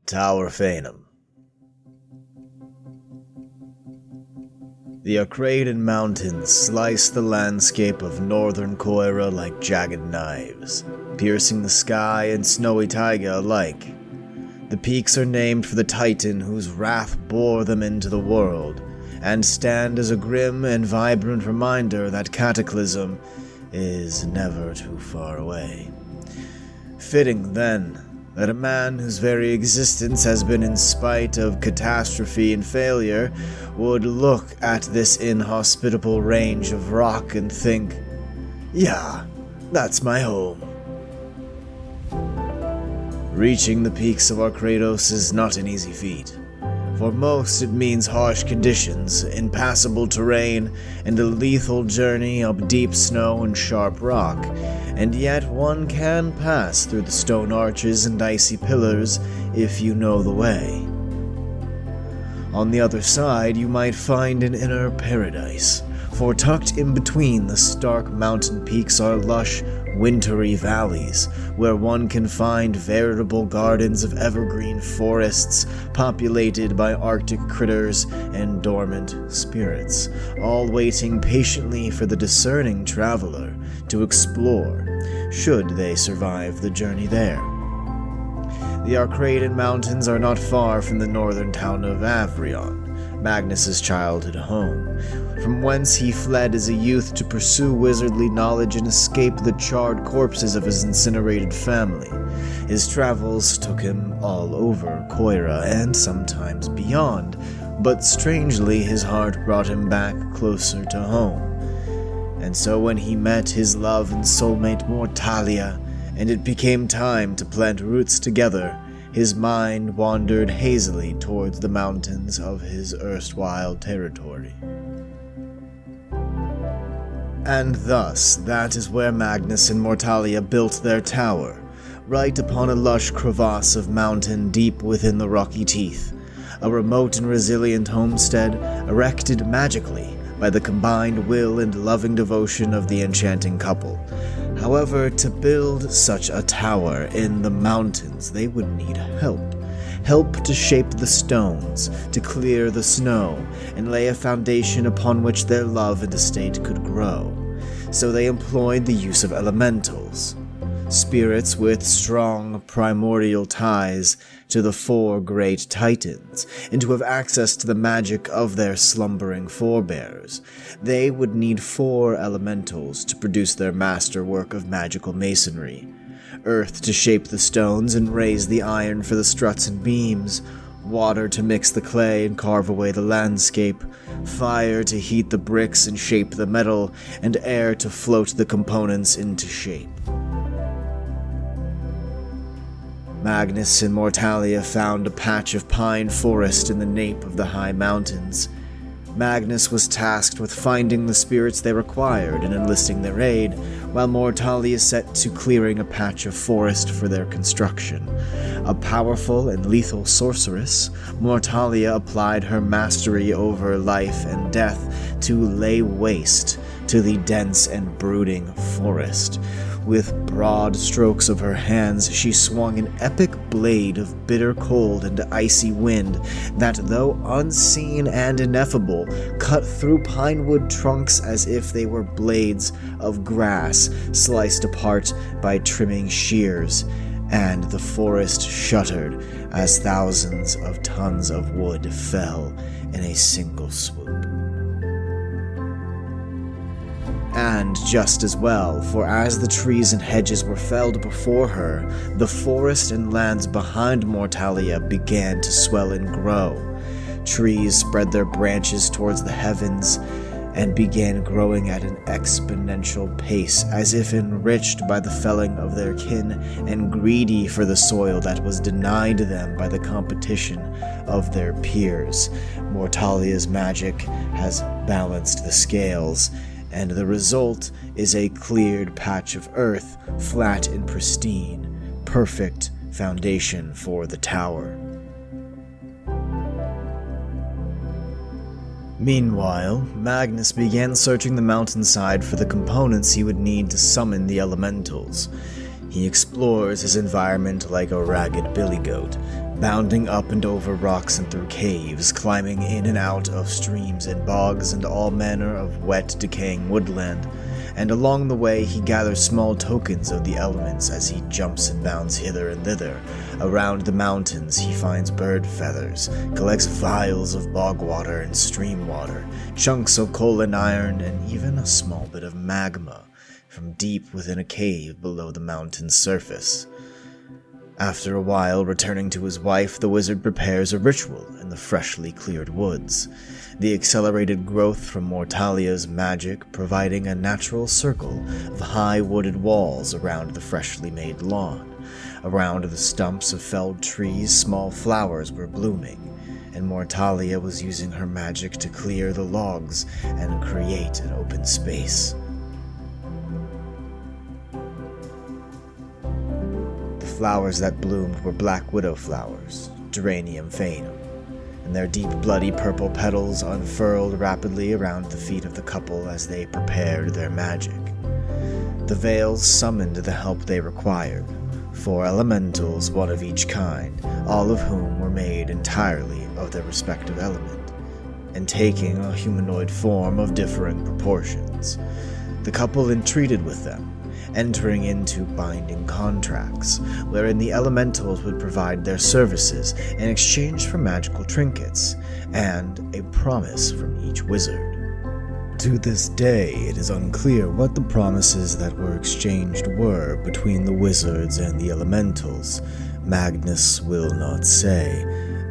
Tower Phaenum. The Arcane mountains slice the landscape of northern Coira like jagged knives, piercing the sky and snowy taiga alike. The peaks are named for the Titan whose wrath bore them into the world, and stand as a grim and vibrant reminder that Cataclysm is never too far away. Fitting, then, that a man whose very existence has been in spite of catastrophe and failure would look at this inhospitable range of rock and think, "Yeah, that's my home." Reaching the peaks of Arkratos is not an easy feat. For most, it means harsh conditions, impassable terrain, and a lethal journey up deep snow and sharp rock, and yet one can pass through the stone arches and icy pillars if you know the way. On the other side, you might find an inner paradise, for tucked in between the stark mountain peaks are lush, wintry valleys, where one can find veritable gardens of evergreen forests populated by arctic critters and dormant spirits, all waiting patiently for the discerning traveler to explore, should they survive the journey there. The Arcane mountains are not far from the northern town of Avrion, Magnus's childhood home, from whence he fled as a youth to pursue wizardly knowledge and escape the charred corpses of his incinerated family. His travels took him all over Coira and sometimes beyond, but strangely his heart brought him back closer to home. And so when he met his love and soulmate Mortalia, and it became time to plant roots together, his mind wandered hazily towards the mountains of his erstwhile territory. And thus, that is where Magnus and Mortalia built their tower, right upon a lush crevasse of mountain deep within the rocky teeth, a remote and resilient homestead erected magically by the combined will and loving devotion of the enchanting couple. However, to build such a tower in the mountains, they would need help. Help to shape the stones, to clear the snow, and lay a foundation upon which their love and estate could grow. So they employed the use of elementals, spirits with strong primordial ties to the four great titans, and to have access to the magic of their slumbering forebears. They would need 4 elementals to produce their masterwork of magical masonry: earth to shape the stones and raise the iron for the struts and beams, water to mix the clay and carve away the landscape, fire to heat the bricks and shape the metal, and air to float the components into shape. Magnus and Mortalia found a patch of pine forest in the nape of the high mountains. Magnus was tasked with finding the spirits they required and enlisting their aid, while Mortalia set to clearing a patch of forest for their construction. A powerful and lethal sorceress, Mortalia applied her mastery over life and death to lay waste to the dense and brooding forest. With broad strokes of her hands, she swung an epic blade of bitter cold and icy wind that, though unseen and ineffable, cut through pinewood trunks as if they were blades of grass sliced apart by trimming shears, and the forest shuddered as thousands of tons of wood fell in a single swoop. And just as well, for as the trees and hedges were felled before her, the forest and lands behind Mortalia began to swell and grow. Trees spread their branches towards the heavens and began growing at an exponential pace, as if enriched by the felling of their kin and greedy for the soil that was denied them by the competition of their peers. Mortalia's magic has balanced the scales, and the result is a cleared patch of earth, flat and pristine, perfect foundation for the tower. Meanwhile, Magnus began searching the mountainside for the components he would need to summon the elementals. He explores his environment like a ragged billy goat, bounding up and over rocks and through caves, climbing in and out of streams and bogs and all manner of wet, decaying woodland, and along the way he gathers small tokens of the elements as he jumps and bounds hither and thither. Around the mountains he finds bird feathers, collects vials of bog water and stream water, chunks of coal and iron, and even a small bit of magma from deep within a cave below the mountain's surface. After a while, returning to his wife, the wizard prepares a ritual in the freshly cleared woods, the accelerated growth from Mortalia's magic providing a natural circle of high wooded walls around the freshly made lawn. Around the stumps of felled trees, small flowers were blooming, and Mortalia was using her magic to clear the logs and create an open space. The flowers that bloomed were black widow flowers, Geranium Phaenum, and their deep bloody purple petals unfurled rapidly around the feet of the couple as they prepared their magic. The veils summoned the help they required, 4 elementals, one of each kind, all of whom were made entirely of their respective element, and taking a humanoid form of differing proportions. The couple entreated with them, entering into binding contracts, wherein the elementals would provide their services in exchange for magical trinkets, and a promise from each wizard. To this day, it is unclear what the promises that were exchanged were between the wizards and the elementals. Magnus will not say,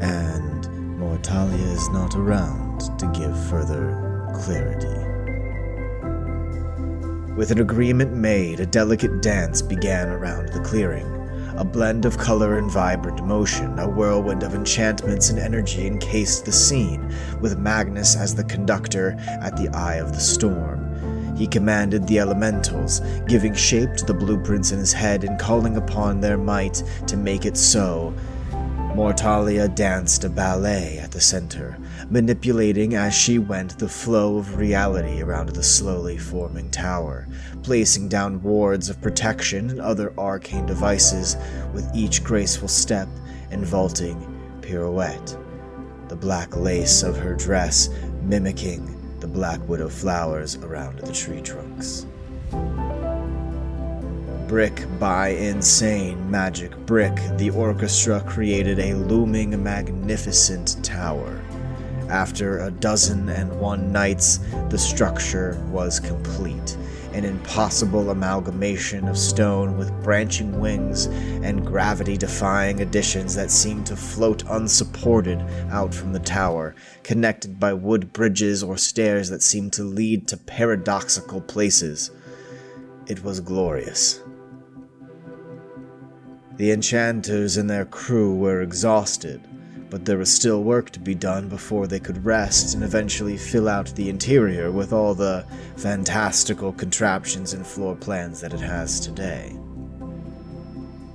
and Mortalia is not around to give further clarity. With an agreement made, a delicate dance began around the clearing. A blend of color and vibrant motion, a whirlwind of enchantments and energy encased the scene, with Magnus as the conductor at the eye of the storm. He commanded the elementals, giving shape to the blueprints in his head and calling upon their might to make it so. Mortalia danced a ballet at the center, manipulating as she went the flow of reality around the slowly forming tower, placing down wards of protection and other arcane devices with each graceful step and vaulting pirouette, the black lace of her dress mimicking the black widow flowers around the tree trunks. Brick by insane magic brick, the orchestra created a looming, magnificent tower. After 1,001 nights, the structure was complete, an impossible amalgamation of stone with branching wings and gravity-defying additions that seemed to float unsupported out from the tower, connected by wood bridges or stairs that seemed to lead to paradoxical places. It was glorious. The enchanters and their crew were exhausted, but there was still work to be done before they could rest and eventually fill out the interior with all the fantastical contraptions and floor plans that it has today.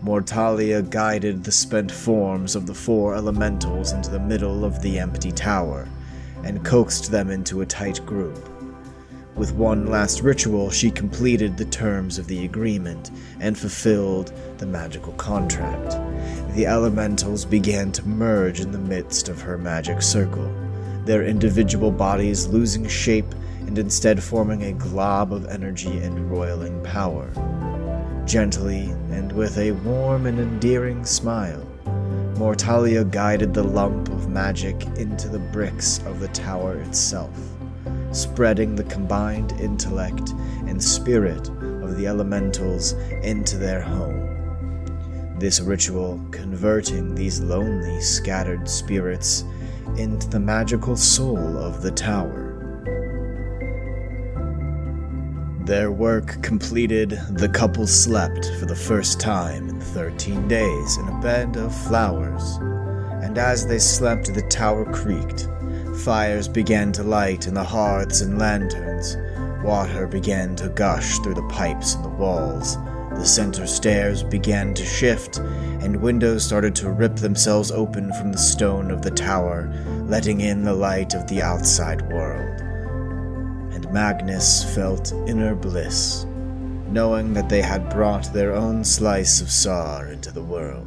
Mortalia guided the spent forms of the 4 elementals into the middle of the empty tower, and coaxed them into a tight group. With one last ritual, she completed the terms of the agreement and fulfilled the magical contract. The elementals began to merge in the midst of her magic circle, their individual bodies losing shape and instead forming a glob of energy and roiling power. Gently, and with a warm and endearing smile, Mortalia guided the lump of magic into the bricks of the tower itself, spreading the combined intellect and spirit of the elementals into their home. This ritual converting these lonely, scattered spirits into the magical soul of the tower. Their work completed, the couple slept for the first time in 13 days in a bed of flowers, and as they slept the tower creaked. Fires began to light in the hearths and lanterns. Water began to gush through the pipes in the walls. The center stairs began to shift, and windows started to rip themselves open from the stone of the tower, letting in the light of the outside world. And Magnus felt inner bliss, knowing that they had brought their own slice of Sar into the world.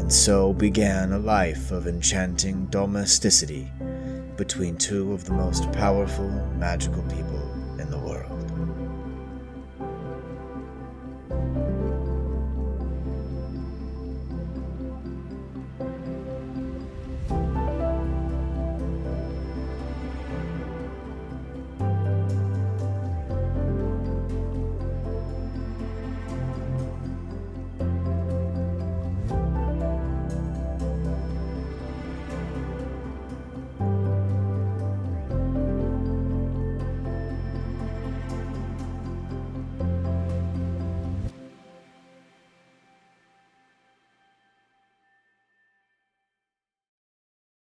and so began a life of enchanting domesticity between two of the most powerful magical people